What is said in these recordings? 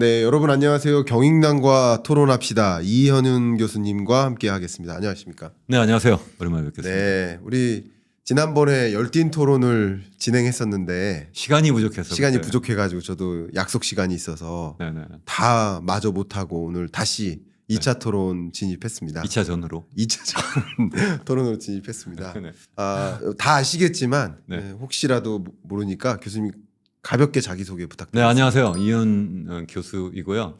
네, 여러분 안녕하세요. 경익난과 토론합시다. 이현윤 교수님과 함께 하겠습니다. 안녕하십니까? 네, 안녕하세요. 오랜만에 뵙겠습니다. 네, 우리 지난번에 열띤 토론을 진행했었는데 시간이 부족해서 시간이 그때. 부족해가지고 저도 약속 시간이 있어서 네네. 다 마저 못하고 오늘 다시 2차 토론 진입했습니다. 2차 전으로. 2차 토론으로 진입했습니다. 네. 다 아시겠지만 네. 혹시라도 모르니까 교수님 가볍게 자기소개 네, 부탁드립니다. 안녕하세요. 이현 교수이고요.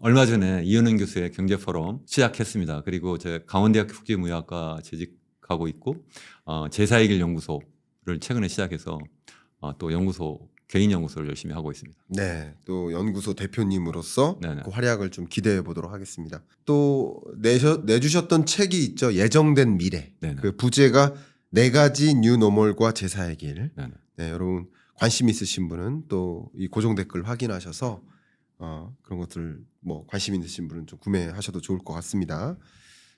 얼마 전에 이현은 교수의 경제포럼 시작했습니다. 그리고 제 강원대학교 국제무역학과 재직하고 있고 제4의 길 연구소를 최근에 시작해서 또 개인 연구소를 열심히 하고 있습니다. 네, 또 연구소 대표님으로서 네네. 그 활약을 좀 기대해 보도록 하겠습니다. 또 내주셨던 책이 있죠. 예정된 미래. 네네. 그 부제가 4가지 뉴노멀과 제사의 길. 네네. 네, 여러분 관심 있으신 분은 또 이 고정 댓글 확인하셔서 그런 것들 뭐 관심 있으신 분은 좀 구매하셔도 좋을 것 같습니다.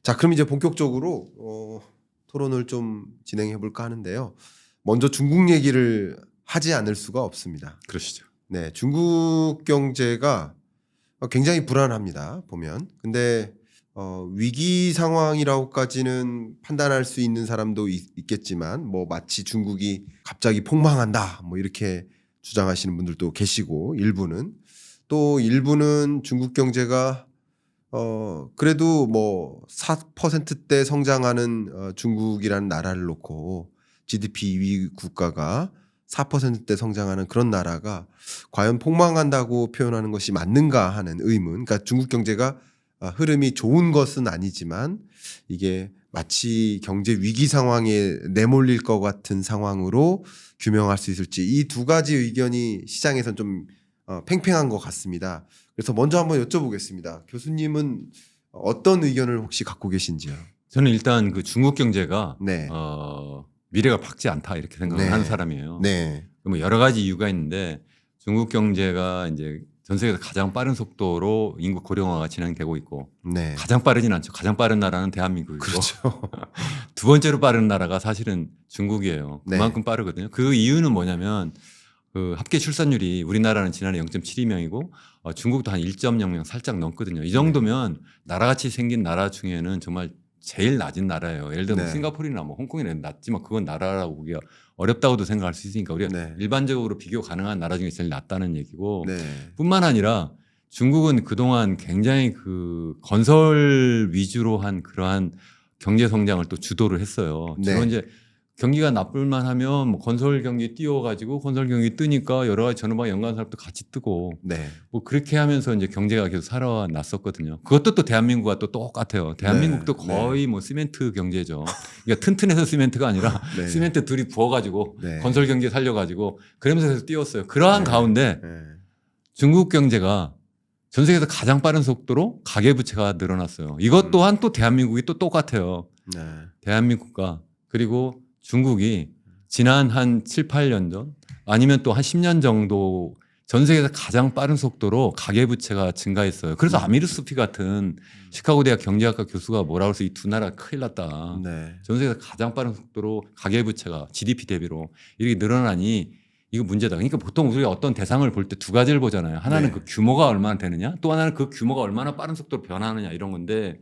자, 그럼 이제 본격적으로 토론을 좀 진행해 볼까 하는데요. 먼저 중국 얘기를 하지 않을 수가 없습니다. 그러시죠. 네, 중국 경제가 굉장히 불안합니다. 보면. 근데 위기 상황이라고까지는 판단할 수 있는 사람도 있겠지만 뭐 마치 중국이 갑자기 폭망한다 뭐 이렇게 주장하시는 분들도 계시고 일부는 중국 경제가 그래도 뭐 4%대 성장하는 중국이라는 나라를 놓고 GDP 2위 국가가 4%대 성장하는 그런 나라가 과연 폭망한다고 표현하는 것이 맞는가 하는 의문. 그러니까 중국 경제가 흐름이 좋은 것은 아니지만 이게 마치 경제 위기 상황에 내몰릴 것 같은 상황으로 규명할 수 있을지 이 두 가지 의견이 시장에선 좀 팽팽한 것 같습니다. 그래서 먼저 한번 여쭤보겠습니다. 교수님은 어떤 의견을 혹시 갖고 계신지요? 저는 일단 그 중국 경제가 네. 미래가 밝지 않다 이렇게 생각을 네. 하는 사람이에요. 네. 뭐 여러 가지 이유가 있는데 중국 경제가 이제 전 세계에서 가장 빠른 속도로 인구 고령화가 진행되고 있고 네. 가장 빠르진 않죠. 가장 빠른 나라는 대한민국이고 그렇죠. 두 번째로 빠른 나라가 사실은 중국이에요. 네. 그만큼 빠르거든요. 그 이유는 뭐냐면 그 합계 출산율이 우리나라는 지난해 0.72명이고 중국도 한 1.00 살짝 넘거든요. 이 정도면 나라같이 생긴 나라 중에는 정말 제일 낮은 나라예요. 예를 들면 네. 싱가포르나 뭐 홍콩이나 낮지만 그건 나라라고 보기가 어렵다고도 생각할 수 있으니까 우리가 네. 일반적으로 비교 가능한 나라 중에 제일 낮다는 얘기고 네. 뿐만 아니라 중국은 그동안 굉장히 그 건설 위주로 한 그러한 경제 성장을 또 주도를 했어요. 네. 주로 이제 경기가 나쁠만 하면 뭐 건설 경기 띄워가지고 건설 경기 뜨니까 여러 가지 전후방 연관 산업도 같이 뜨고 네. 뭐 그렇게 하면서 이제 경제가 계속 살아났었거든요. 그것도 또 대한민국과 또 똑같아요. 대한민국도 네. 거의 뭐 시멘트 경제죠. 그러니까 튼튼해서 시멘트가 아니라 네. 시멘트 둘이 부어가지고 네. 건설 경기 살려가지고 그러면서 계속 띄웠어요. 그러한 네. 가운데 네. 중국 경제가 전 세계에서 가장 빠른 속도로 가계부채가 늘어났어요. 이것 또한 또 대한민국이 또 똑같아요. 네. 대한민국과 그리고 중국이 지난 한 7, 8년 전 아니면 또 한 10년 정도 전 세계에서 가장 빠른 속도로 가계부채가 증가했어요. 그래서 아미르 수피 같은 시카고 대학 경제학과 교수가 뭐라고 해서 이 두 나라 큰일 났다. 네. 전 세계에서 가장 빠른 속도로 가계부채가 GDP 대비로 이렇게 늘어나니 이거 문제다. 그러니까 보통 우리가 어떤 대상을 볼 때 두 가지를 보잖아요. 하나는 네. 그 규모가 얼마나 되느냐, 또 하나는 그 규모가 얼마나 빠른 속도로 변하느냐 이런 건데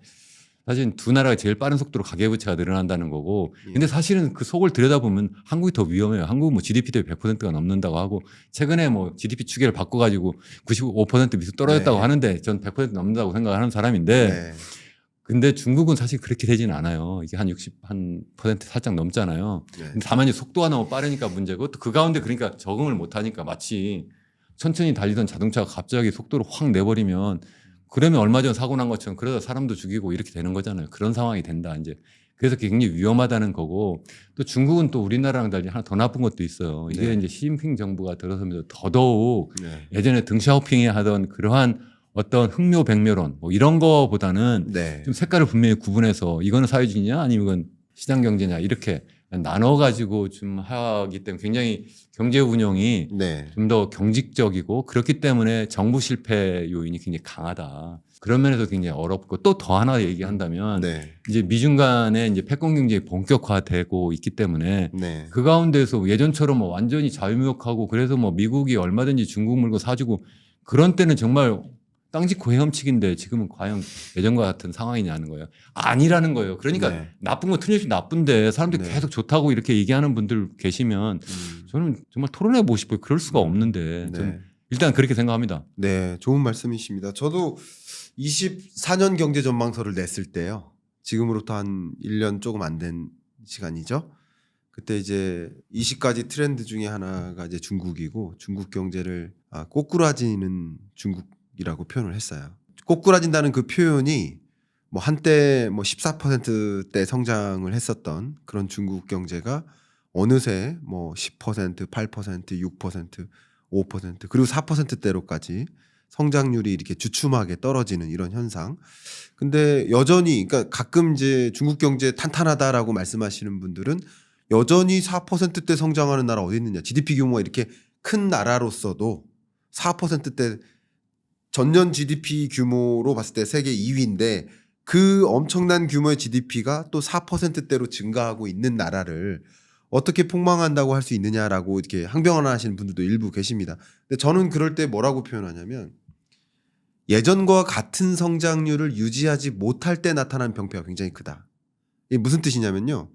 사실 두 나라가 제일 빠른 속도로 가계부채가 늘어난다는 거고 근데 사실은 그 속을 들여다보면 한국이 더 위험해요. 한국은 뭐 GDP 대비 100%가 넘는다고 하고 최근에 뭐 GDP 추계를 바꿔가지고 95% 밑으로 떨어졌다고 네. 하는데 전 100% 넘는다고 생각하는 사람인데 네. 근데 중국은 사실 그렇게 되지는 않아요. 이게 한 60% 살짝 넘잖아요. 네. 근데 다만 이제 속도가 너무 빠르니까 문제고 또 그 가운데 그러니까 적응을 못하니까 마치 천천히 달리던 자동차가 갑자기 속도를 확 내버리면 그러면 얼마 전 사고 난 것처럼 그러다 사람도 죽이고 이렇게 되는 거잖아요. 그런 상황이 된다 이제. 그래서 굉장히 위험하다는 거고 또 중국은 또 우리나라랑 달리 하나 더 나쁜 것도 있어요. 이게 네. 이제 시진핑 정부가 들어서면서 더더욱 네. 예전에 등샤오핑이 하던 그러한 어떤 흥묘백묘론 뭐 이런 거보다는 네. 좀 색깔을 분명히 구분해서 이거는 사회주의냐 아니면 이건 시장 경제냐 이렇게 나눠 가지고 좀 하기 때문에 굉장히 경제 운영이 네. 좀 더 경직적이고 그렇기 때문에 정부 실패 요인이 굉장히 강하다. 그런 면에서 굉장히 어렵고 또 더 하나 얘기한다면 네. 이제 미중 간에 이제 패권 경쟁이 본격화되고 있기 때문에 네. 그 가운데서 예전처럼 뭐 완전히 자유무역하고 그래서 뭐 미국이 얼마든지 중국 물건 사주고 그런 때는 정말 땅짓고 헤엄치기인데 지금은 과연 예전과 같은 상황이냐는 거예요. 아니라는 거예요. 그러니까 네. 나쁜 거 틀림없이 나쁜데 사람들이 네. 계속 좋다고 이렇게 얘기하는 분들 계시면 저는 정말 토론해 보고 싶어요. 그럴 수가 없는데 저는 네. 일단 그렇게 생각합니다. 네, 좋은 말씀이십니다. 저도 24년 경제 전망서를 냈을 때요. 지금으로부터 한 1년 조금 안 된 시간이죠. 그때 이제 20가지 트렌드 중에 하나가 이제 중국이고 중국 경제를 꼬꾸라지는 중국이라고 표현을 했어요. 꼬꾸라진다는 그 표현이 뭐 한때 뭐 14%대 성장을 했었던 그런 중국 경제가 어느새 뭐 10%, 8%, 6%, 5% 그리고 4%대로까지 성장률이 이렇게 주춤하게 떨어지는 이런 현상. 근데 여전히 그러니까 가끔 이제 중국 경제 탄탄하다라고 말씀하시는 분들은 여전히 4%대 성장하는 나라 어디 있느냐. GDP 규모가 이렇게 큰 나라로서도 4%대 전년 GDP 규모로 봤을 때 세계 2위인데 그 엄청난 규모의 GDP가 또 4%대로 증가하고 있는 나라를 어떻게 폭망한다고 할 수 있느냐라고 이렇게 항변하시는 분들도 일부 계십니다. 근데 저는 그럴 때 뭐라고 표현하냐면 예전과 같은 성장률을 유지하지 못할 때 나타난 병폐가 굉장히 크다. 이게 무슨 뜻이냐면요.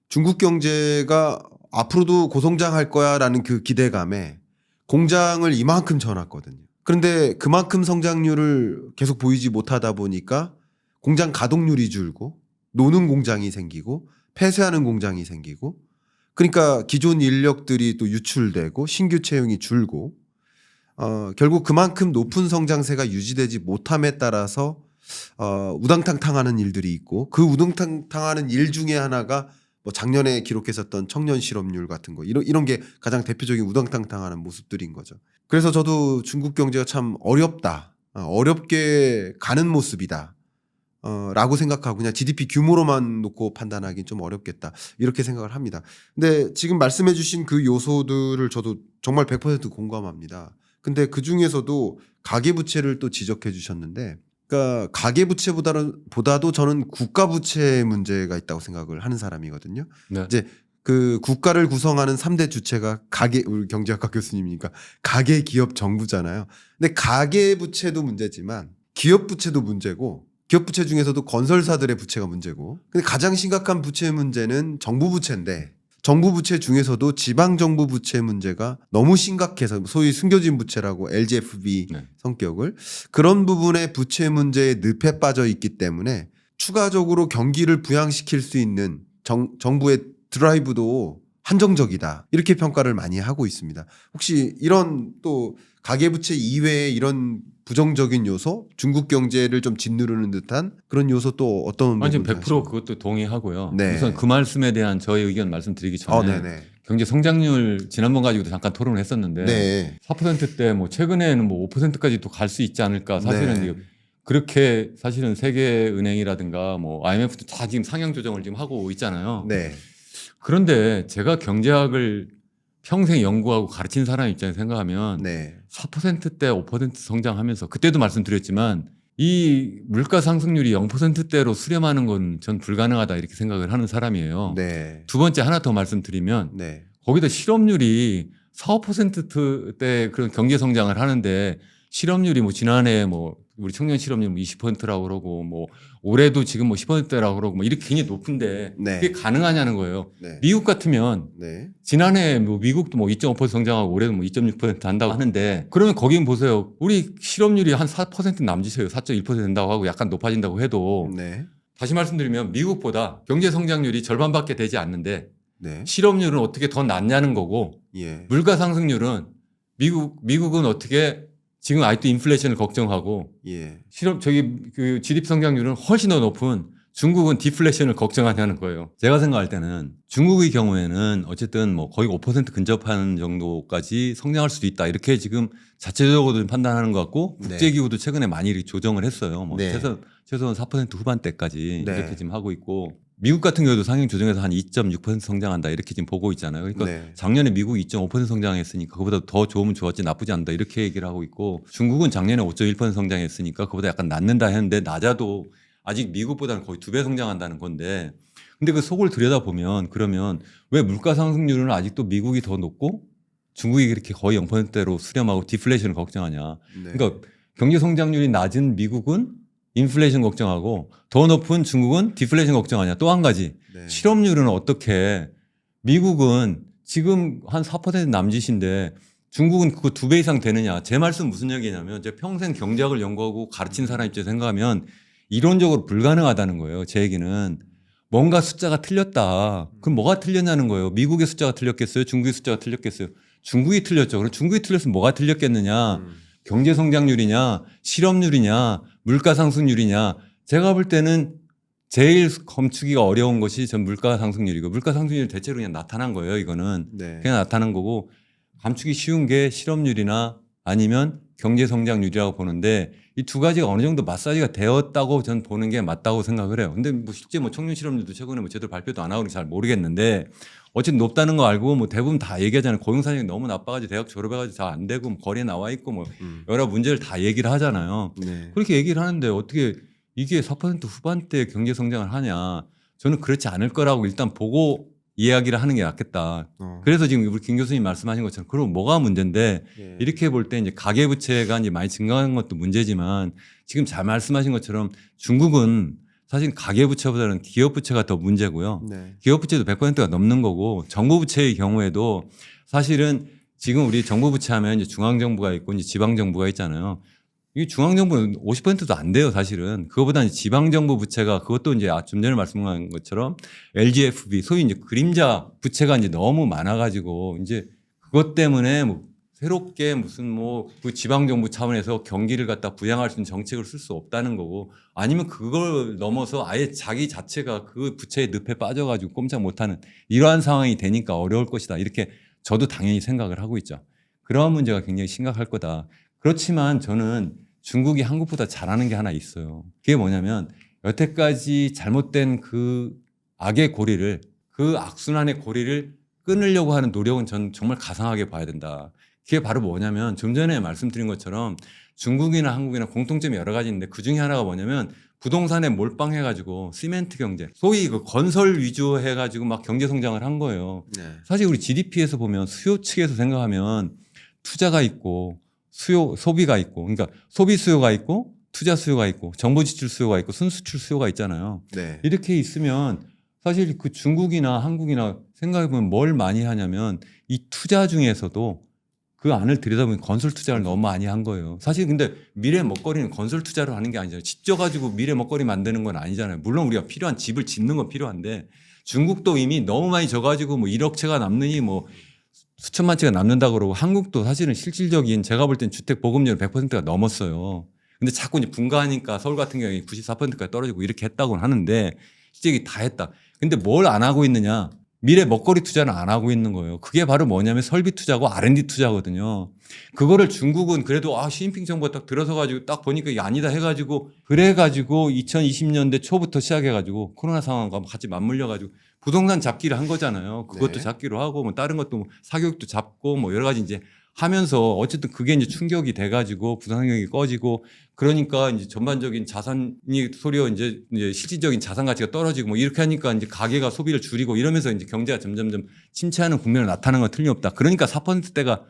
중국 경제가 앞으로도 고성장할 거야라는 그 기대감에 공장을 이만큼 쳐놨거든요. 그런데 그만큼 성장률을 계속 보이지 못하다 보니까 공장 가동률이 줄고 노는 공장이 생기고 폐쇄하는 공장이 생기고 그러니까 기존 인력들이 또 유출되고 신규 채용이 줄고 결국 그만큼 높은 성장세가 유지되지 못함에 따라서 우당탕탕하는 일들이 있고 그 우당탕탕하는 일 중에 하나가 뭐 작년에 기록했었던 청년 실업률 같은 거 이런 게 가장 대표적인 우당탕탕하는 모습들인 거죠. 그래서 저도 중국 경제가 참 어렵다, 어렵게 가는 모습이다. 라고 생각하고 그냥 GDP 규모로만 놓고 판단하기는 좀 어렵겠다 이렇게 생각을 합니다. 근데 지금 말씀해 주신 그 요소들을 저도 정말 100% 공감합니다. 근데 그 중에서도 가계부채를 또 지적해 주셨는데 그러니까 가계부채보다도 저는 국가부채 문제가 있다고 생각을 하는 사람이거든요. 네. 이제 그 국가를 구성하는 3대 주체가 우리 경제학과 교수님이니까 가계, 기업, 정부잖아요. 근데 가계부채도 문제지만 기업부채도 문제고 기업부채 중에서도 건설사들의 부채가 문제고 근데 가장 심각한 부채 문제는 정부 부채인데 정부 부채 중에서도 지방 정부 부채 문제가 너무 심각해서 소위 숨겨진 부채라고 LGFB 네. 성격을 그런 부분의 부채 문제에 늪에 빠져 있기 때문에 추가적으로 경기를 부양시킬 수 있는 정부의 드라이브도 한정적이다 이렇게 평가를 많이 하고 있습니다. 혹시 이런 또 가계부채 이외의 이런 부정적인 요소, 중국 경제를 좀 짓누르는 듯한 그런 요소 또 어떤 아니, 부분인지 100% 그것도 동의하고요. 네. 우선 그 말씀에 대한 저의 의견 말씀드리기 전에 네네. 경제 성장률 지난번 가지고도 잠깐 토론을 했었는데 네. 4%대 뭐 최근에는 뭐 5%까지도 갈 수 있지 않을까. 사실은 네. 이거 그렇게 사실은 세계은행이라든가 뭐 IMF도 다 지금 상향 조정을 지금 하고 있잖아요. 네. 그런데 제가 경제학을 평생 연구하고 가르친 사람 입장에서 생각하면 네. 4%대 5% 성장하면서 그때도 말씀드렸지만 이 물가 상승률이 0%대로 수렴하는 건 전 불가능하다 이렇게 생각을 하는 사람이에요. 네. 두 번째 하나 더 말씀드리면 네. 거기다 실업률이 4, 5%대 그런 경제 성장을 하는데 실업률이 뭐 지난해 뭐 우리 청년 실업률 뭐 20%라고 그러고 뭐 올해도 지금 뭐 10%라고 그러고 뭐 이렇게 굉장히 높은데 네. 그게 가능하냐는 거예요. 네. 미국 같으면 네. 지난해 뭐 미국도 뭐 2.5% 성장하고 올해도 뭐 2.6% 한다고 하는데 그러면 거긴 보세요. 우리 실업률이 한 4% 남짓이에요. 4.1% 된다고 하고 약간 높아진다고 해도 네. 다시 말씀드리면 미국보다 경제 성장률이 절반밖에 되지 않는데 네. 실업률은 어떻게 더 낮냐는 거고 예. 물가 상승률은 미국은 어떻게 지금 아직도 인플레이션을 걱정하고 예. 그 GDP 성장률은 훨씬 더 높은 중국은 디플레이션을 걱정하냐는 거예요. 제가 생각할 때는 중국의 경우에는 어쨌든 뭐 거의 5% 근접하는 정도까지 성장할 수도 있다. 이렇게 지금 자체적으로 판단하는 것 같고 네. 국제기구도 최근에 많이 이렇게 조정을 했어요. 뭐 네. 최소한 4% 후반대까지 네. 이렇게 지금 하고 있고 미국 같은 경우도 상향 조정해서 한 2.6% 성장한다 이렇게 지금 보고 있잖아요. 그러니까 네. 작년에 미국이 2.5% 성장했으니까 그보다 더 좋으면 좋았지 나쁘지 않다 이렇게 얘기를 하고 있고 중국은 작년에 5.1% 성장했으니까 그보다 약간 낮는다 했는데 낮아도 아직 미국보다는 거의 2배 성장한다는 건데 근데 그 속을 들여다보면 그러면 왜 물가 상승률은 아직도 미국이 더 높고 중국이 그렇게 거의 0%대로 수렴하고 디플레이션을 걱정하냐. 네. 그러니까 경제 성장률이 낮은 미국은 인플레이션 걱정하고 더 높은 중국은 디플레이션 걱정하냐. 또 한 가지 네. 실업률은 어떻게 미국은 지금 한 4% 남짓인데 중국은 그거 2배 이상 되느냐. 제 말씀 무슨 얘기냐면 제가 평생 경제학을 연구하고 가르친 사람 입장에서 생각하면 이론적으로 불가능하다는 거예요. 제 얘기는 뭔가 숫자가 틀렸다. 그럼 뭐가 틀렸냐는 거예요. 미국의 숫자가 틀렸겠어요? 중국의 숫자가 틀렸겠어요? 중국이 틀렸죠. 그럼 중국이 틀렸으면 뭐가 틀렸겠느냐. 경제 성장률이냐, 실업률이냐, 물가 상승률이냐. 제가 볼 때는 제일 검추기가 어려운 것이 전 물가 상승률이고 물가 상승률이 대체로 그냥 나타난 거예요. 이거는 네. 그냥 나타난 거고 감추기 쉬운 게 실업률이나 아니면 경제 성장률이라고 보는데 이 두 가지가 어느 정도 마사지가 되었다고 전 보는 게 맞다고 생각을 해요. 근데 뭐 실제 뭐 청년 실업률도 최근에 뭐 제대로 발표도 안 하고 잘 모르겠는데 어쨌든 높다는 거 알고 뭐 대부분 다 얘기하잖아요. 고용 사정이 너무 나빠가지고 대학 졸업해가지고 잘 안 되고 뭐 거리에 나와 있고 뭐 여러 문제를 다 얘기를 하잖아요. 네. 그렇게 얘기를 하는데 어떻게 이게 4% 후반대 경제 성장을 하냐? 저는 그렇지 않을 거라고 일단 보고 이야기를 하는 게 낫겠다. 그래서 지금 우리 김 교수님 말씀하신 것처럼 그럼 뭐가 문제인데 네. 이렇게 볼 때 이제 가계부채가 이제 많이 증가한 것도 문제지만 지금 잘 말씀하신 것처럼 중국은 사실 가계부채보다는 기업부채가 더 문제고요. 네. 기업부채도 100%가 넘는 거고 정부부채의 경우에도 사실은 지금 우리 정부부채 하면 이제 중앙정부가 있고 이제 지방정부가 있잖아요. 이 중앙정부는 50%도 안 돼요, 사실은. 그거보다 이제 지방정부 부채가 그것도 이제 좀 전에 말씀한 것처럼 LGFB, 소위 이제 그림자 부채가 이제 너무 많아가지고 이제 그것 때문에 뭐 새롭게 무슨 뭐 그 지방정부 차원에서 경기를 갖다 부양할 수 있는 정책을 쓸 수 없다는 거고 아니면 그걸 넘어서 아예 자기 자체가 그 부채의 늪에 빠져가지고 꼼짝 못하는 이러한 상황이 되니까 어려울 것이다. 이렇게 저도 당연히 생각을 하고 있죠. 그러한 문제가 굉장히 심각할 거다. 그렇지만 저는 중국이 한국보다 잘하는 게 하나 있어요. 그게 뭐냐면 여태까지 잘못된 그 악의 고리를 그 악순환의 고리를 끊으려고 하는 노력은 전 정말 가상하게 봐야 된다. 그게 바로 뭐냐면 좀 전에 말씀드린 것처럼 중국이나 한국이나 공통점이 여러 가지 있는데 그중에 하나가 뭐냐면 부동산에 몰빵해가지고 시멘트 경제 소위 그 건설 위주 해가지고 막 경제 성장을 한 거예요. 네. 사실 우리 GDP에서 보면 수요 측에서 생각하면 투자가 있고 소비가 있고, 그러니까 소비 수요가 있고, 투자 수요가 있고, 정보 지출 수요가 있고, 순수출 수요가 있잖아요. 네. 이렇게 있으면 사실 그 중국이나 한국이나 생각해보면 뭘 많이 하냐면 이 투자 중에서도 그 안을 들여다보면 건설 투자를 너무 많이 한 거예요. 사실 근데 미래 먹거리는 건설 투자로 하는 게 아니잖아요. 집 져가지고 미래 먹거리 만드는 건 아니잖아요. 물론 우리가 필요한 집을 짓는 건 필요한데 중국도 이미 너무 많이 져가지고 뭐 1억 채가 남느니 뭐 수천만 채가 남는다 그러고 한국도 사실은 실질적인 제가 볼 땐 주택 보급률 100%가 넘었어요. 근데 자꾸 이제 분가하니까 서울 같은 경우에 94%까지 떨어지고 이렇게 했다고는 하는데 실제 다 했다. 근데 뭘 안 하고 있느냐? 미래 먹거리 투자는 안 하고 있는 거예요. 그게 바로 뭐냐면 설비 투자고 R&D 투자거든요. 그거를 중국은 그래도 시진핑 정부가 딱 들어서 가지고 딱 보니까 이게 아니다 해가지고 그래가지고 2020년대 초부터 시작해가지고 코로나 상황과 같이 맞물려 가지고 부동산 잡기를 한 거잖아요. 그것도 네. 잡기로 하고 뭐 다른 것도 뭐 사교육도 잡고 뭐 여러 가지 이제 하면서 어쨌든 그게 이제 충격이 돼가지고 부동산 경기 꺼지고 그러니까 이제 전반적인 자산이 소리어 이제 실질적인 자산 가치가 떨어지고 뭐 이렇게 하니까 이제 가계가 소비를 줄이고 이러면서 이제 경제가 점점점 침체하는 국면이 나타나는 건 틀림없다. 그러니까 4%대가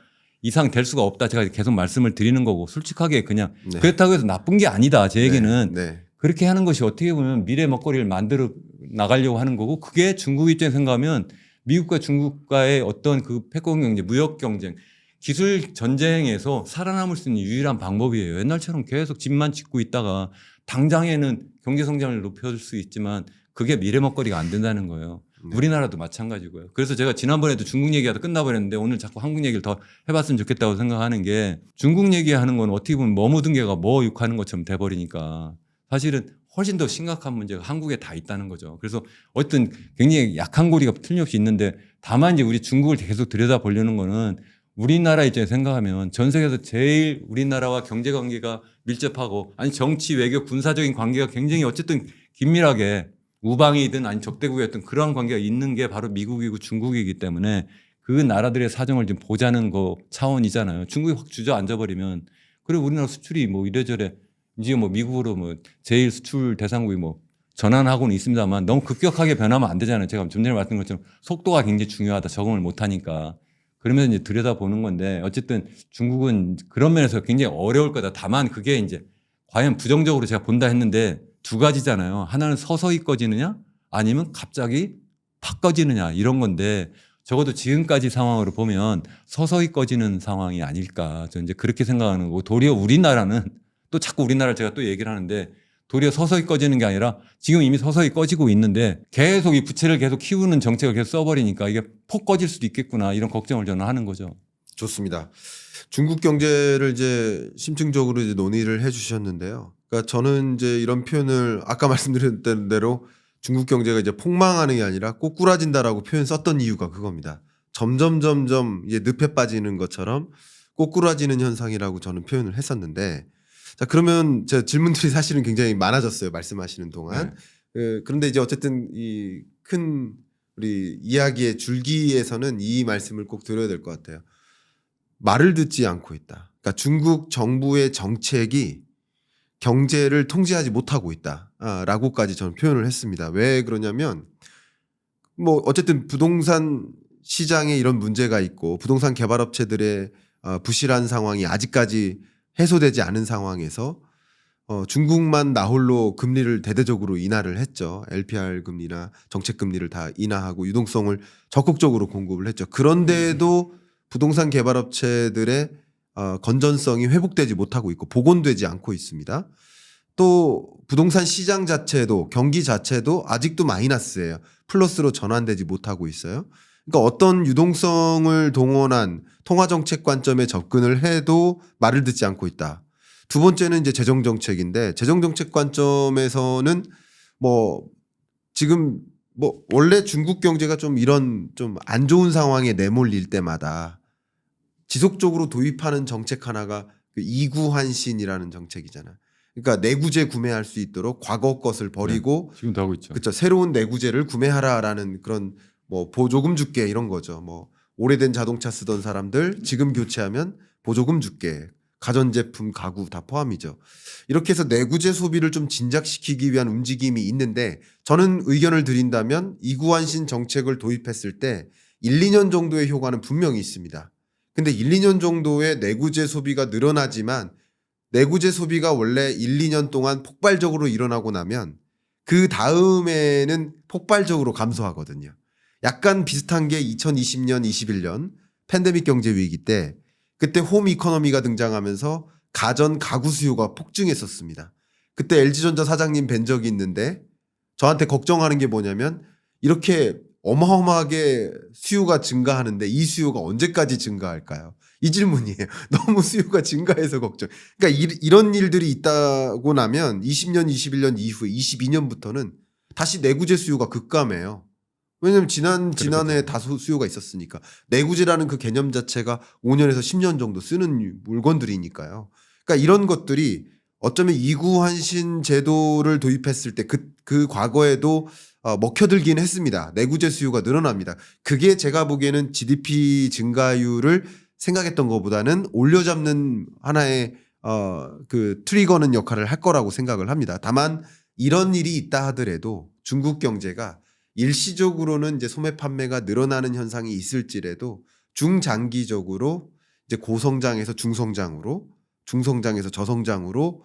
이상 될 수가 없다. 제가 계속 말씀을 드리는 거고 솔직하게 그냥 네. 그렇다고 해서 나쁜 게 아니다. 제 얘기는 네. 그렇게 하는 것이 어떻게 보면 미래 먹거리를 만들어 나가려고 하는 거고 그게 중국 입장에 생각하면 미국과 중국과의 어떤 그 패권 경제, 무역 경쟁, 기술 전쟁에서 살아남을 수 있는 유일한 방법이에요. 옛날처럼 계속 집만 짓고 있다가 당장에는 경제 성장을 높여줄 수 있지만 그게 미래 먹거리가 안 된다는 거예요. 네. 우리나라도 마찬가지고요. 그래서 제가 지난번에도 중국 얘기하다 끝나버렸는데 오늘 자꾸 한국 얘기를 더 해봤으면 좋겠다고 생각하는 게 중국 얘기하는 건 어떻게 보면 뭐 묻은 개가 뭐 욕하는 것처럼 돼버리니까 사실은 훨씬 더 심각한 문제가 한국에 다 있다는 거죠. 그래서 어쨌든 굉장히 약한 고리가 틀림없이 있는데 다만 이제 우리 중국을 계속 들여다보려는 거는 우리나라 입장에서 생각하면 전 세계에서 제일 우리나라와 경제 관계가 밀접하고 아니 정치, 외교, 군사적인 관계가 굉장히 어쨌든 긴밀하게 우방이든 아니 적대국이었든 그러한 관계가 있는 게 바로 미국이고 중국이기 때문에 그 나라들의 사정을 좀 보자는 거 차원이잖아요. 중국이 확 주저앉아버리면 그리고 우리나라 수출이 뭐 이래저래 이제 뭐 미국으로 뭐 제일 수출 대상국이 뭐 전환하고는 있습니다만 너무 급격하게 변하면 안 되잖아요. 제가 좀 전에 말씀드린 것처럼 속도가 굉장히 중요하다. 적응을 못 하니까. 그러면 이제 들여다보는 건데 어쨌든 중국은 그런 면에서 굉장히 어려울 거다. 다만 그게 이제 과연 부정적으로 제가 본다 했는데 두 가지잖아요. 하나는 서서히 꺼지느냐 아니면 갑자기 팍 꺼지느냐 이런 건데 적어도 지금까지 상황으로 보면 서서히 꺼지는 상황이 아닐까. 저는 이제 그렇게 생각하는 거고 도리어 우리나라는 또 자꾸 우리나라를 제가 또 얘기를 하는데 도리어 서서히 꺼지는 게 아니라 지금 이미 서서히 꺼지고 있는데 계속 이 부채를 계속 키우는 정책을 계속 써버리니까 이게 폭 꺼질 수도 있겠구나 이런 걱정을 저는 하는 거죠. 좋습니다. 중국 경제를 이제 심층적으로 이제 논의를 해주셨는데요. 그러니까 저는 이제 이런 표현을 아까 말씀드렸던 대로 중국 경제가 이제 폭망하는 게 아니라 꼬꾸라진다라고 표현 썼던 이유가 그겁니다. 점점 이제 늪에 빠지는 것처럼 꼬꾸라지는 현상이라고 저는 표현을 했었는데, 자 그러면 제 질문들이 사실은 굉장히 많아졌어요. 말씀하시는 동안. 그런데 이제 어쨌든 이 큰 우리 이야기의 줄기에서는 이 말씀을 꼭 드려야 될 것 같아요. 말을 듣지 않고 있다. 그러니까 중국 정부의 정책이 경제를 통제하지 못하고 있다라고까지 저는 표현을 했습니다. 왜 그러냐면 뭐 어쨌든 부동산 시장에 이런 문제가 있고 부동산 개발업체들의 부실한 상황이 아직까지 해소되지 않은 상황에서 중국만 나홀로 금리를 대대적으로 인하를 했죠. LPR 금리나 정책 금리를 다 인하하고 유동성을 적극적으로 공급을 했죠. 그런데도 부동산 개발업체들의 건전성이 회복되지 못하고 있고 복원되지 않고 있습니다. 또 부동산 시장 자체도 경기 자체도 아직도 마이너스예요. 플러스로 전환되지 못하고 있어요. 그러니까 어떤 유동성을 동원한 통화정책 관점에 접근을 해도 말을 듣지 않고 있다. 두 번째는 이제 재정정책인데 재정정책 관점에서는 뭐 지금 뭐 원래 중국 경제가 좀 이런 좀 안 좋은 상황에 내몰릴 때마다 지속적으로 도입하는 정책 하나가 그 이구환신이라는 정책이잖아요. 그러니까 내구재 구매할 수 있도록 과거 것을 버리고 네, 지금도 하고 있죠. 그렇죠. 새로운 내구재를 구매하라라는 그런 뭐 보조금 줄게 이런 거죠. 뭐 오래된 자동차 쓰던 사람들 지금 교체하면 보조금 줄게. 가전제품, 가구 다 포함이죠. 이렇게 해서 내구재 소비를 좀 진작시키기 위한 움직임이 있는데 저는 의견을 드린다면 이구환신 정책을 도입했을 때 1, 2년 정도의 효과는 분명히 있습니다. 근데 1, 2년 정도의 내구재 소비가 늘어나지만 내구재 소비가 원래 1, 2년 동안 폭발적으로 일어나고 나면 그 다음에는 폭발적으로 감소하거든요. 약간 비슷한 게 2020년, 21년 팬데믹 경제 위기 때 그때 홈 이코노미가 등장하면서 가전 가구 수요가 폭증했었습니다. 그때 LG전자 사장님 뵌 적이 있는데 저한테 걱정하는 게 뭐냐면 이렇게 어마어마하게 수요가 증가하는데 이 수요가 언제까지 증가할까요? 이 질문이에요. 너무 수요가 증가해서 걱정. 그러니까 이런 일들이 있다고 나면 20년, 21년 이후에 22년부터는 다시 내구재 수요가 급감해요. 왜냐하면 지난해 다소 수요가 있었으니까. 내구재라는 그 개념 자체가 5년에서 10년 정도 쓰는 물건들이니까요. 그러니까 이런 것들이 어쩌면 이구환신 제도를 도입했을 때 그 과거에도 먹혀들긴 했습니다. 내구재 수요가 늘어납니다. 그게 제가 보기에는 GDP 증가율을 생각했던 것보다는 올려잡는 하나의 그 트리거는 역할을 할 거라고 생각을 합니다. 다만 이런 일이 있다 하더라도 중국 경제가 일시적으로는 이제 소매 판매가 늘어나는 현상이 있을지라도 중장기적으로 이제 고성장에서 중성장으로 중성장에서 저성장으로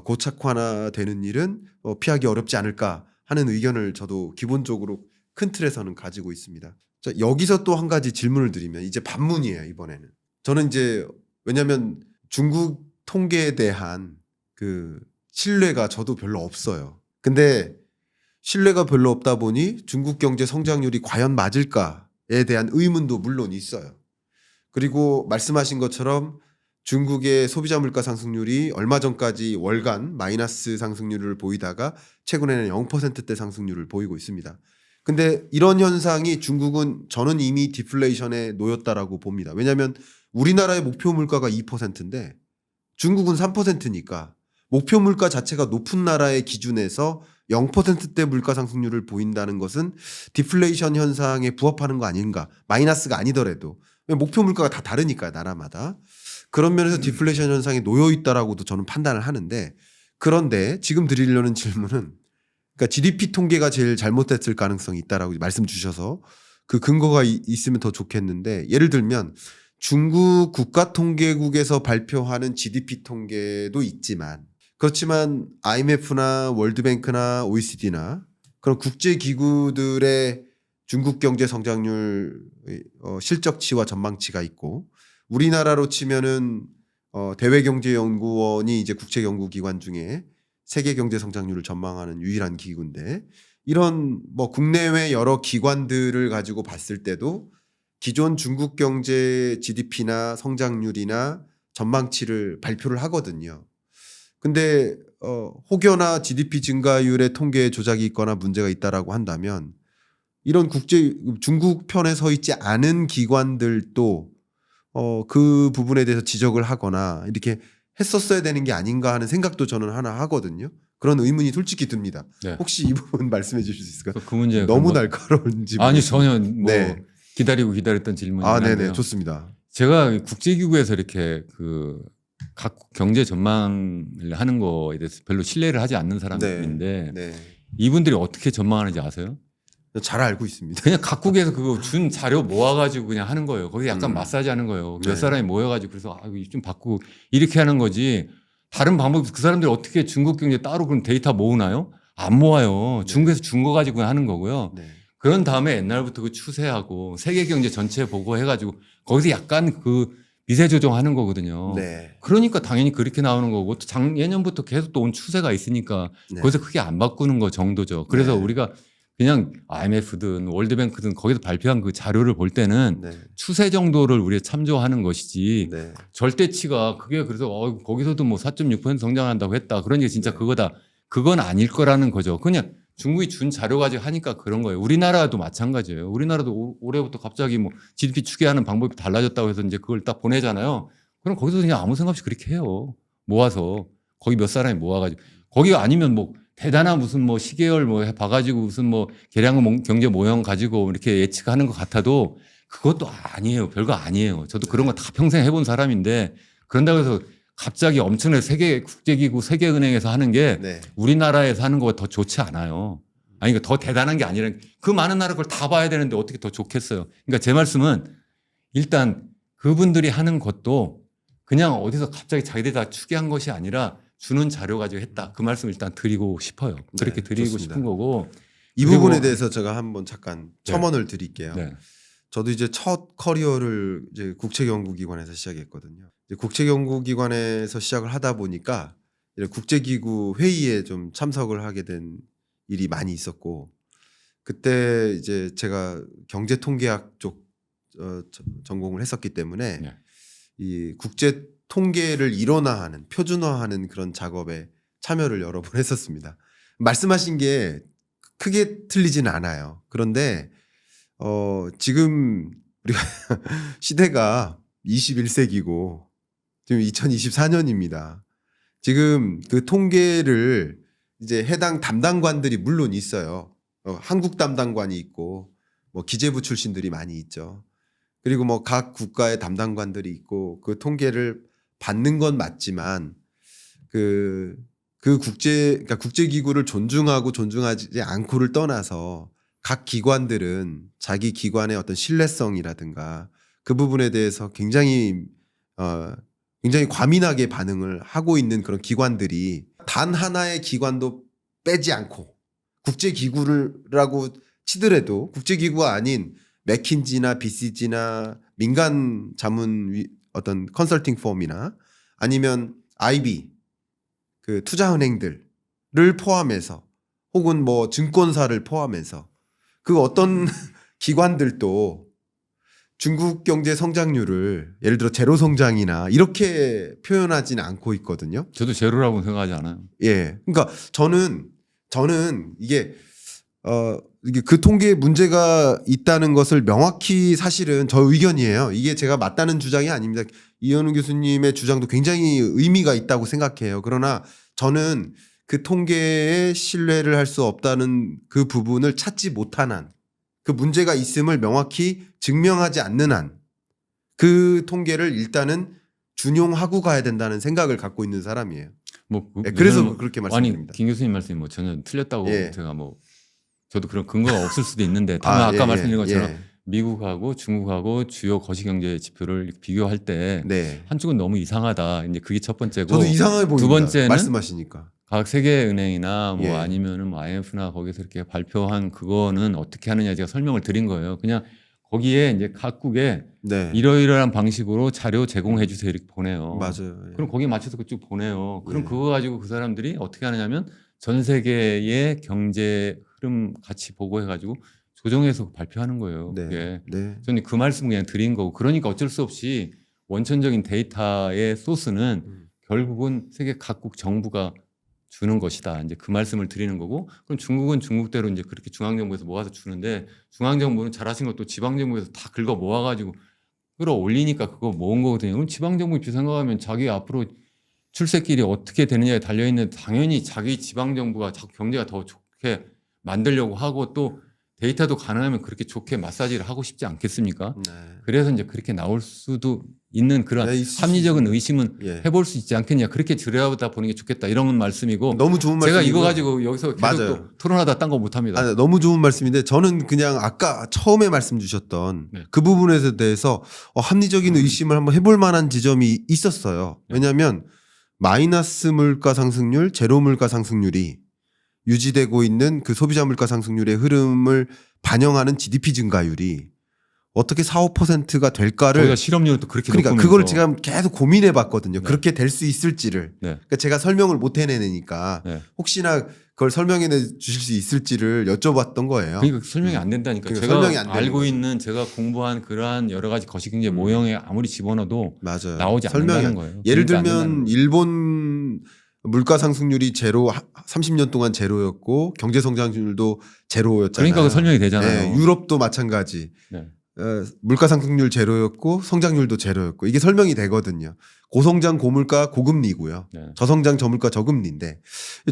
고착화되는 일은 피하기 어렵지 않을까 하는 의견을 저도 기본적으로 큰 틀에서는 가지고 있습니다. 자, 여기서 또 한 가지 질문을 드리면 이제 반문이에요, 이번에는. 저는 이제 왜냐하면 중국 통계에 대한 그 신뢰가 저도 별로 없어요. 근데 신뢰가 별로 없다 보니 중국 경제 성장률이 과연 맞을까에 대한 의문도 물론 있어요. 그리고 말씀하신 것처럼 중국의 소비자 물가 상승률이 얼마 전까지 월간 마이너스 상승률을 보이다가 최근에는 0%대 상승률을 보이고 있습니다. 근데 이런 현상이 중국은 저는 이미 디플레이션에 놓였다라고 봅니다. 왜냐하면 우리나라의 목표 물가가 2%인데 중국은 3%니까 목표 물가 자체가 높은 나라의 기준에서 0%대 물가 상승률을 보인다는 것은 디플레이션 현상에 부합하는 거 아닌가. 마이너스가 아니더라도. 목표 물가가 다 다르니까요, 나라마다. 그런 면에서 디플레이션 현상에 놓여 있다라고도 저는 판단을 하는데 그런데 지금 드리려는 질문은 그러니까 GDP 통계가 제일 잘못됐을 가능성이 있다라고 말씀 주셔서 그 근거가 있으면 더 좋겠는데 예를 들면 중국 국가통계국에서 발표하는 GDP 통계도 있지만 그렇지만 IMF나 월드뱅크나 OECD나 그런 국제기구들의 중국 경제 성장률 실적치와 전망치가 있고 우리나라로 치면은 대외경제연구원이 이제 국제연구기관 중에 세계 경제 성장률을 전망하는 유일한 기구인데 이런 뭐 국내외 여러 기관들을 가지고 봤을 때도 기존 중국 경제 GDP나 성장률이나 전망치를 발표를 하거든요. 근데 혹여나 GDP 증가율의 통계 조작이 있거나 문제가 있다라고 한다면 이런 중국 편에 서 있지 않은 기관들도 그 부분에 대해서 지적을 하거나 이렇게 했었어야 되는 게 아닌가 하는 생각도 저는 하나 하거든요. 그런 의문이 솔직히 듭니다. 네. 혹시 이 부분 말씀해 주실 수 있을까요? 그 문제 너무 날카로운지 아니 모르겠습니다. 전혀 뭐 네. 기다렸던 질문이 아, 네네, 한데요. 좋습니다. 제가 국제기구에서 이렇게 그 각 경제 전망을 하는 거에 대해서 별로 신뢰를 하지 않는 사람인데 네, 이분들이 어떻게 전망하는지 아세요? 잘 알고 있습니다. 그냥 각국에서 그거 준 자료 모아가지고 그냥 하는 거예요. 거기 약간 마사지 하는 거예요. 네. 몇 사람이 모여가지고 그래서 이거 좀 바꾸고 이렇게 하는 거지. 다른 방법이 그 사람들이 어떻게 중국 경제 따로 그런 데이터 모으나요? 안 모아요. 중국에서 준 거 가지고 하는 거고요. 네. 그런 다음에 옛날부터 그 추세하고 세계 경제 전체 보고 해가지고 거기서 약간 그 미세 조정하는 거거든요. 네. 그러니까 당연히 그렇게 나오는 거고 또 작년부터 계속 또 온 추세가 있으니까 네. 거기서 크게 안 바꾸는 거 정도죠. 그래서 네. 우리가 그냥 IMF든 월드뱅크든 거기서 발표한 그 자료를 볼 때는 네. 추세 정도를 우리가 참조하는 것이지 네. 절대치가 그게 그래서 거기서도 뭐 4.6% 성장한다고 했다. 그런 게 진짜 네. 그거다. 그건 아닐 거라는 거죠. 그냥 중국이 준 자료 가지고 하니까 그런 거예요. 우리나라도 마찬가지예요. 우리나라도 올해부터 갑자기 뭐 GDP 추계하는 방법이 달라졌다고 해서 이제 그걸 딱 보내잖아요. 그럼 거기서 그냥 아무 생각 없이 그렇게 해요. 모아서 거기 몇 사람이 모아가지고 거기 아니면 뭐 대단한 무슨 뭐 시계열 뭐 봐가지고 무슨 뭐 계량 경제 모형 가지고 이렇게 예측하는 것 같아도 그것도 아니에요. 별거 아니에요. 저도 그런 거 다 평생 해본 사람인데 그런다고 해서 갑자기 엄청나게 세계 국제기구 세계은행에서 하는 게 네. 우리나라에서 하는 것보다 더 좋지 않아요. 아니 그러니까 더 대단한 게 아니라 그 많은 나라 걸 다 봐야 되는데 어떻게 더 좋겠어요. 그러니까 제 말씀은 일단 그분들이 하는 것도 그냥 어디서 갑자기 자기들이 다 추계한 것이 아니라 주는 자료 가지고 했다. 그 말씀 일단 드리고 싶어요. 그렇게 네, 드리고 좋습니다. 싶은 거고. 이 그리고- 부분에 대해서 제가 한번 잠깐 첨언을 드릴게요. 네. 저도 이제 첫 커리어를 이제 국제연구기관에서 시작했거든요. 이제 국제연구기관에서 시작을 하다 보니까 이런 국제기구 회의에 좀 참석을 하게 된 일이 많이 있었고 그때 이제 제가 경제통계학 쪽 전공을 했었기 때문에 네. 이 국제 통계를 일원화하는 표준화하는 그런 작업에 참여를 여러 번 했었습니다. 말씀하신 게 크게 틀리지는 않아요. 그런데 지금 우리가 시대가 21세기고 지금 2024년입니다. 지금 그 통계를 이제 해당 담당관들이 물론 있어요. 한국 담당관이 있고 뭐 기재부 출신들이 많이 있죠. 그리고 뭐 각 국가의 담당관들이 있고 그 통계를 받는 건 맞지만 그러니까 국제기구를 존중하고 존중하지 않고를 떠나서 각 기관들은 자기 기관의 어떤 신뢰성이라든가 그 부분에 대해서 굉장히 과민하게 반응을 하고 있는 그런 기관들이 단 하나의 기관도 빼지 않고 국제기구라고 치더라도 국제기구가 아닌 맥킨지나 BCG나 민간 자문 어떤 컨설팅 펌이나 아니면 IB 그 투자은행들을 포함해서 혹은 뭐 증권사를 포함해서 그 어떤 기관들도 중국 경제 성장률을 예를 들어 제로 성장이나 이렇게 표현하지는 않고 있거든요. 저도 제로라고 생각하지 않아요. 예. 그러니까 저는 이게 그 통계에 문제가 있다는 것을 명확히 사실은 저 의견이에요. 이게 제가 맞다는 주장이 아닙니다. 이현우 교수님의 주장도 굉장히 의미가 있다고 생각해요. 그러나 저는 그 통계에 신뢰를 할 수 없다는 그 부분을 찾지 못한 한, 그 문제가 있음을 명확히 증명하지 않는 한, 그 통계를 일단은 준용하고 가야 된다는 생각을 갖고 있는 사람이에요. 뭐 네, 그래서 그렇게 말씀드립니다. 아니 김 교수님 말씀이 뭐 전혀 틀렸다고 예. 제가 뭐 저도 그런 근거가 없을 수도 있는데 다만 아까 말씀드린 것처럼 미국하고 중국하고 주요 거시경제 지표를 비교할 때 네. 한쪽은 너무 이상하다. 이제 그게 첫 번째고 저도 이상하게 보입니다. 두 번째는 말씀하시니까. 각 세계은행이나 뭐 예. 아니면은 뭐 IMF나 거기서 이렇게 발표한 그거는 어떻게 하느냐 제가 설명을 드린 거예요. 그냥 거기에 이제 각국에 네. 이러이러한 방식으로 자료 제공해 주세요 이렇게 보내요. 맞아요. 예. 그럼 거기에 맞춰서 쭉 보내요. 그럼 예. 그거 가지고 그 사람들이 어떻게 하느냐면 전 세계의 경제 흐름 같이 보고 해가지고 조정해서 발표하는 거예요. 네. 그게 네. 저는 그 말씀 그냥 드린 거고 그러니까 어쩔 수 없이 원천적인 데이터의 소스는 결국은 세계 각국 정부가 주는 것이다. 이제 그 말씀을 드리는 거고 그럼 중국은 중국대로 이제 그렇게 중앙정부에서 모아서 주는데 중앙정부는 잘하신 것도 지방정부에서 다 긁어 모아가지고 끌어올리니까 그거 모은 거거든요. 그럼 지방정부 입장 생각하면 자기 앞으로 출세길이 어떻게 되느냐에 달려있는 당연히 자기 지방정부가 자꾸 경제가 더 좋게 만들려고 하고 또 데이터도 가능하면 그렇게 좋게 마사지를 하고 싶지 않겠습니까? 네. 그래서 이제 그렇게 나올 수도 있는 그런 네, 있을 수 합리적인 있습니다. 의심은 예. 해볼 수 있지 않겠냐. 그렇게 들여다 보는 게 좋겠다. 이런 말씀이고 너무 좋은 제가 말씀이고요. 이거 가지고 여기서 계속 맞아요. 또 토론하다 딴 거 못합니다. 아니, 너무 좋은 말씀인데 저는 그냥 아까 처음에 말씀 주셨던 네. 그 부분에 대해서 합리적인 의심을 한번 해볼 만한 지점이 있었어요. 네. 왜냐하면 마이너스 물가 상승률, 제로 물가 상승률이 유지되고 있는 그 소비자 물가 상승률의 흐름을 반영하는 GDP 증가율이 어떻게 4, 5%가 될까를 거기가 실업률은 또 그렇게 그러니까 높으면서 그걸 제가 계속 고민해 봤거든요. 네. 그렇게 될 수 있을지를. 네. 그러니까 제가 설명을 못 해내니까 네. 혹시나 그걸 설명해 주실 수 있을지를 여쭤봤던 거예요. 그러니까 설명이 안 된다니까. 그러니까 제가 설명이 안 되는 알고 거죠. 있는 제가 공부한 그러한 여러 가지 거시경제 모형에 아무리 집어넣어도 맞아요. 나오지 않는다는 거예요. 예를 그러니까 안 들면 된다는 거예요. 일본 물가 상승률이 제로 30년 동안 제로였고 경제 성장률도 제로였잖아요. 그러니까 그 설명이 되잖아요. 네, 유럽도 마찬가지. 네. 물가 상승률 제로였고 성장률도 제로였고 이게 설명이 되거든요. 고성장 고물가 고금리고요. 네. 저성장 저물가 저금리인데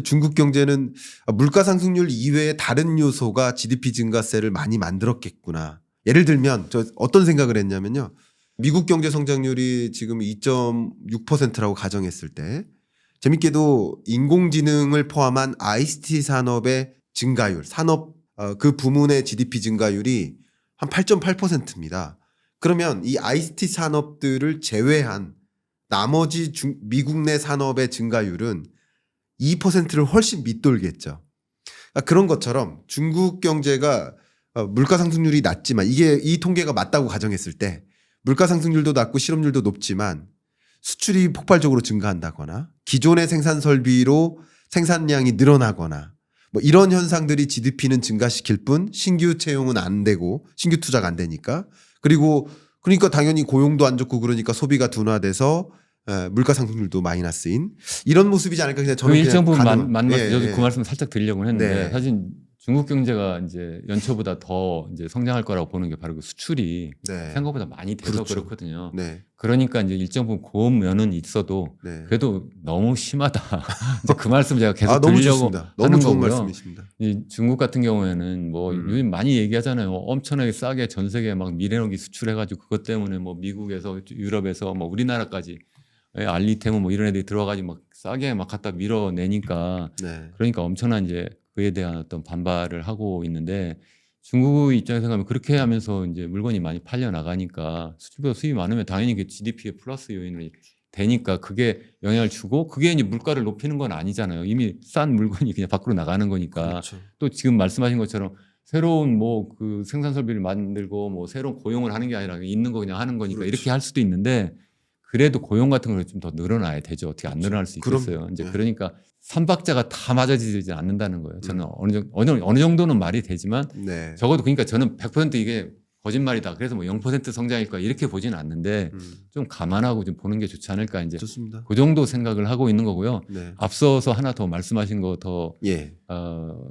중국 경제는 물가 상승률 이외에 다른 요소가 GDP 증가세를 많이 만들었겠구나. 예를 들면 저 어떤 생각을 했냐면요. 미국 경제 성장률이 지금 2.6%라고 가정했을 때 재밌게도 인공지능을 포함한 ICT 산업의 증가율, 산업 그 부문의 GDP 증가율이 한 8.8%입니다. 그러면 이 ICT 산업들을 제외한 나머지 미국 내 산업의 증가율은 2%를 훨씬 밑돌겠죠. 그런 것처럼 중국 경제가 물가 상승률이 낮지만 이게 이 통계가 맞다고 가정했을 때 물가 상승률도 낮고 실업률도 높지만 수출이 폭발적으로 증가한다거나 기존의 생산 설비로 생산량이 늘어나거나 뭐 이런 현상들이 GDP는 증가시킬 뿐 신규 채용은 안 되고 신규 투자가 안 되니까 그러니까 당연히 고용도 안 좋고 그러니까 소비가 둔화돼서 물가 상승률도 마이너스인 이런 모습이지 않을까 그냥 저는 그 일정 부분 가늠- 맞는 예, 저도 예. 그 말씀 살짝 드리려고 했는데 네. 사실 중국 경제가 이제 연초보다 더 이제 성장할 거라고 보는 게 바로 그 수출이 네. 생각보다 많이 돼서 그렇죠. 그렇거든요. 네. 그러니까 이제 일정 부분 고음 면은 있어도 네. 그래도 너무 심하다. 이제 그 말씀 제가 계속 너무 드리려고 좋습니다. 너무 하는 좋은 거고요. 말씀이십니다. 이 중국 같은 경우에는 뭐 요즘 많이 얘기하잖아요. 엄청나게 싸게 전 세계에 막 미래노기 수출해가지고 그것 때문에 뭐 미국에서 유럽에서 뭐 우리나라까지 알리테모 뭐 이런 애들이 들어가지고 막 싸게 막 갖다 밀어내니까 네. 그러니까 엄청난 이제 그에 대한 어떤 반발을 하고 있는데 중국 입장에서 가면 그렇게 하면서 이제 물건이 많이 팔려 나가니까 수출보다 수입이 많으면 당연히 그 GDP의 플러스 요인이 되니까 그게 영향을 주고 그게 이제 물가를 높이는 건 아니잖아요. 이미 싼 물건이 그냥 밖으로 나가는 거니까. 그렇죠. 또 지금 말씀하신 것처럼 새로운 뭐 그 생산 설비를 만들고 뭐 새로운 고용을 하는 게 아니라 있는 거 그냥 하는 거니까 그렇죠. 이렇게 할 수도 있는데 그래도 고용 같은 걸 좀 더 늘어나야 되죠. 어떻게 안 늘어날 수 있겠어요. 그럼요. 이제 네. 그러니까 삼박자가 다 맞아지지 않는다는 거예요. 저는 어느 정도는 말이 되지만 네. 적어도 그러니까 저는 100% 이게 거짓말이다. 그래서 뭐 0% 성장일 거야 이렇게 보지는 않는데 좀 감안하고 좀 보는 게 좋지 않을까 이제 좋습니다. 그 정도 생각을 하고 있는 거고요. 네. 앞서서 하나 더 말씀하신 거 더 예.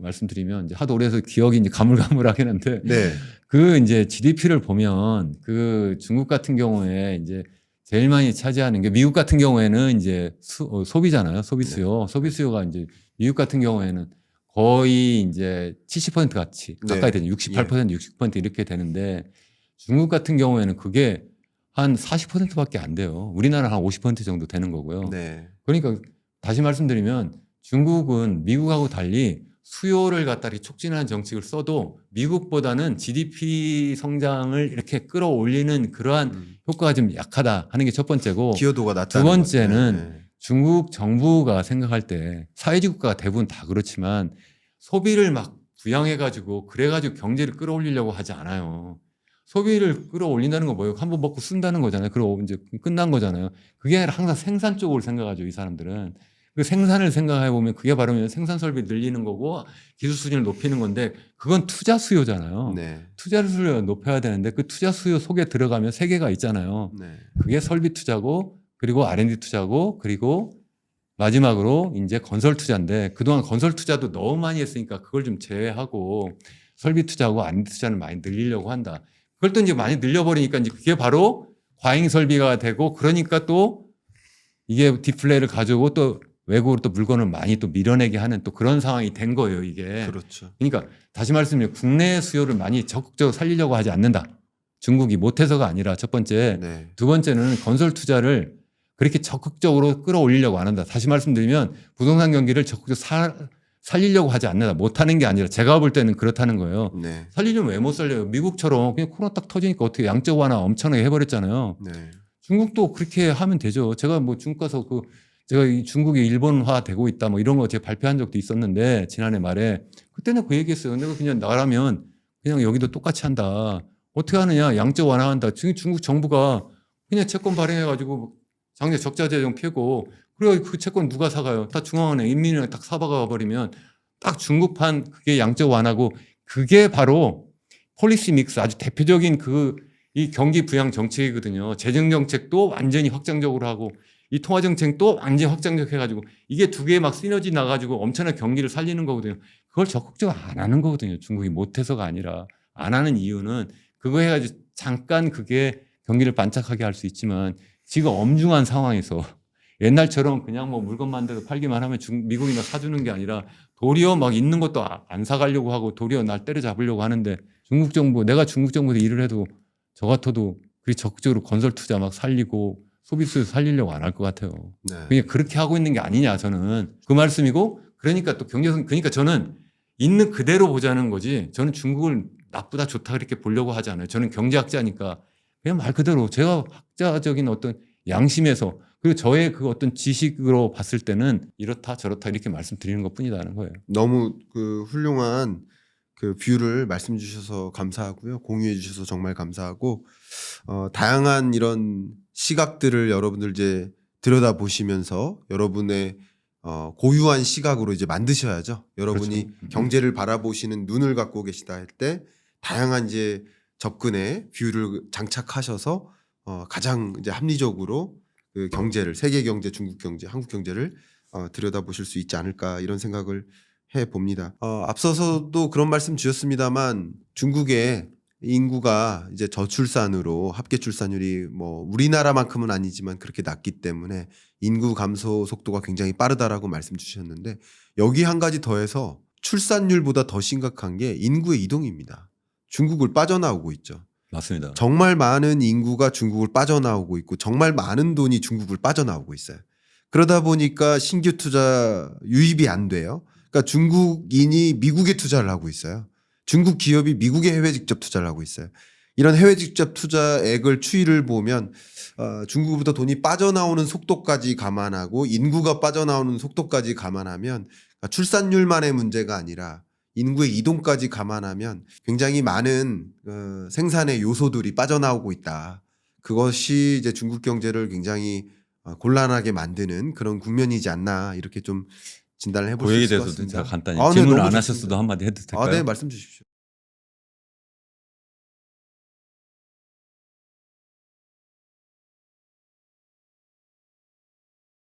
말씀드리면 이제 하도 오래해서 기억이 이제 가물가물하긴 한데 네. 그 이제 GDP를 보면 그 중국 같은 경우에 이제 제일 많이 차지하는 게 미국 같은 경우에는 이제 소비잖아요. 소비 수요. 네. 소비 수요가 이제 미국 같은 경우에는 거의 이제 70% 같이 네. 가까이 되는 68%, 60% 이렇게 되는데 중국 같은 경우에는 그게 한 40%밖에 안 돼요. 우리나라 한 50% 정도 되는 거고요. 네. 그러니까 다시 말씀드리면 중국은 미국하고 달리 수요를 갖다 이렇게 촉진하는 정책을 써도 미국보다는 GDP 성장을 이렇게 끌어올리는 그러한 효과가 좀 약하다 하는 게 첫 번째고, 기여도가 낮다는 두 번째는 거죠. 네. 중국 정부가 생각할 때 사회주의 국가가 대부분 다 그렇지만 소비를 막 부양해가지고 그래가지고 경제를 끌어올리려고 하지 않아요. 소비를 끌어올린다는 건 뭐예요? 한번 먹고 쓴다는 거잖아요. 그리고 이제 끝난 거잖아요. 그게 아니라 항상 생산 쪽으로 생각하죠. 이 사람들은. 그 생산을 생각해 보면 그게 바로 생산 설비 늘리는 거고 기술 수준을 높이는 건데 그건 투자 수요잖아요. 네. 투자 수요를 높여야 되는데 그 투자 수요 속에 들어가면 세 개가 있잖아요. 네. 그게 설비 투자고 그리고 R&D 투자고 그리고 마지막으로 이제 건설 투자인데 그동안 건설 투자도 너무 많이 했으니까 그걸 좀 제외하고 설비 투자하고 R&D 투자를 많이 늘리려고 한다. 그걸 또 이제 많이 늘려버리니까 이제 그게 바로 과잉 설비가 되고 그러니까 또 이게 디플레이를 가져오고 또 외국으로 또 물건을 많이 또 밀어내게 하는 또 그런 상황이 된 거예요, 이게. 그렇죠. 그러니까 다시 말씀드리면 국내 수요를 많이 적극적으로 살리려고 하지 않는다. 중국이 못해서가 아니라 첫 번째. 네. 두 번째는 건설 투자를 그렇게 적극적으로 끌어올리려고 안 한다. 다시 말씀드리면 부동산 경기를 적극적으로 살리려고 하지 않는다. 못하는 게 아니라 제가 볼 때는 그렇다는 거예요. 네. 살리려면 왜 못 살려요? 미국처럼 그냥 코로나 딱 터지니까 어떻게 양적 완화 엄청나게 해버렸잖아요. 네. 중국도 그렇게 하면 되죠. 제가 뭐 중국 가서 제가 이 중국이 일본화 되고 있다 뭐 이런 거 제가 발표한 적도 있었는데 지난해 말에 그때는 그 얘기했어요. 내가 그냥 나라면 그냥 여기도 똑같이 한다. 어떻게 하느냐? 양적 완화한다. 중국 정부가 그냥 채권 발행해가지고 장래 적자 재정 펴고 그리고 그 채권 누가 사가요? 다 중앙은행, 인민은행 딱 사박아 버리면 딱 중국판 그게 양적 완화고 그게 바로 폴리시 믹스 아주 대표적인 이 경기 부양 정책이거든요. 재정 정책도 완전히 확장적으로 하고 이 통화 정책도 완전히 확장적 해가지고 이게 두 개 막 시너지 나가지고 엄청난 경기를 살리는 거거든요. 그걸 적극적으로 안 하는 거거든요. 중국이 못해서가 아니라 안 하는 이유는 그거 해가지고 잠깐 그게 경기를 반짝하게 할 수 있지만 지금 엄중한 상황에서 옛날처럼 그냥 뭐 물건 만들어서 팔기만 하면 미국이 막 사주는 게 아니라 도리어 막 있는 것도 안 사가려고 하고 도리어 날 때려잡으려고 하는데 중국 정부 내가 중국 정부에서 일을 해도 저 같아도 그렇게 적극적으로 건설 투자 막 살리고 소비 수요 살리려고 안 할 것 같아요. 네. 그냥 그렇게 하고 있는 게 아니냐 저는 그 말씀이고 그러니까 또 경제성 그러니까 저는 있는 그대로 보자는 거지 저는 중국을 나쁘다 좋다 그렇게 보려고 하지 않아요. 저는 경제학자니까 그냥 말 그대로 제가 학자적인 어떤 양심에서 그리고 저의 그 어떤 지식으로 봤을 때는 이렇다 저렇다 이렇게 말씀드리는 것 뿐이다는 거예요. 너무 그 훌륭한 그 뷰를 말씀 주셔서 감사하고요. 공유해 주셔서 정말 감사하고 다양한 이런 시각들을 여러분들 이제 들여다 보시면서 여러분의 고유한 시각으로 이제 만드셔야죠. 여러분이 그렇죠. 경제를 바라보시는 눈을 갖고 계시다 할 때 다양한 이제 접근의 뷰를 장착하셔서 가장 이제 합리적으로 그 경제를 세계 경제, 중국 경제, 한국 경제를 들여다 보실 수 있지 않을까 이런 생각을 해 봅니다. 앞서서도 그런 말씀 주셨습니다만 중국의 인구가 이제 저출산으로 합계 출산율이 뭐 우리나라만큼은 아니지만 그렇게 낮기 때문에 인구 감소 속도가 굉장히 빠르다라고 말씀 주셨는데 여기 한 가지 더해서 출산율보다 더 심각한 게 인구의 이동입니다. 중국을 빠져나오고 있죠. 맞습니다. 정말 많은 인구가 중국을 빠져나오고 있고 정말 많은 돈이 중국을 빠져나오고 있어요. 그러다 보니까 신규 투자 유입이 안 돼요. 그러니까 중국인이 미국에 투자를 하고 있어요. 중국 기업이 미국에 해외 직접 투자를 하고 있어요. 이런 해외 직접 투자액을 추이를 보면 중국보다 돈이 빠져나오는 속도까지 감안하고 인구가 빠져나오는 속도까지 감안하면 출산율만의 문제가 아니라 인구의 이동까지 감안하면 굉장히 많은 생산의 요소들이 빠져나오고 있다. 그것이 이제 중국 경제를 굉장히 곤란하게 만드는 그런 국면이지 않나 이렇게 좀 진단을 해볼 그 수 얘기에 있을 것 대해서도 같습니다. 제가 간단히 네, 질문 너무 안 좋습니다. 하셨어도 한마디 해도 될까요? 네, 말씀 주십시오.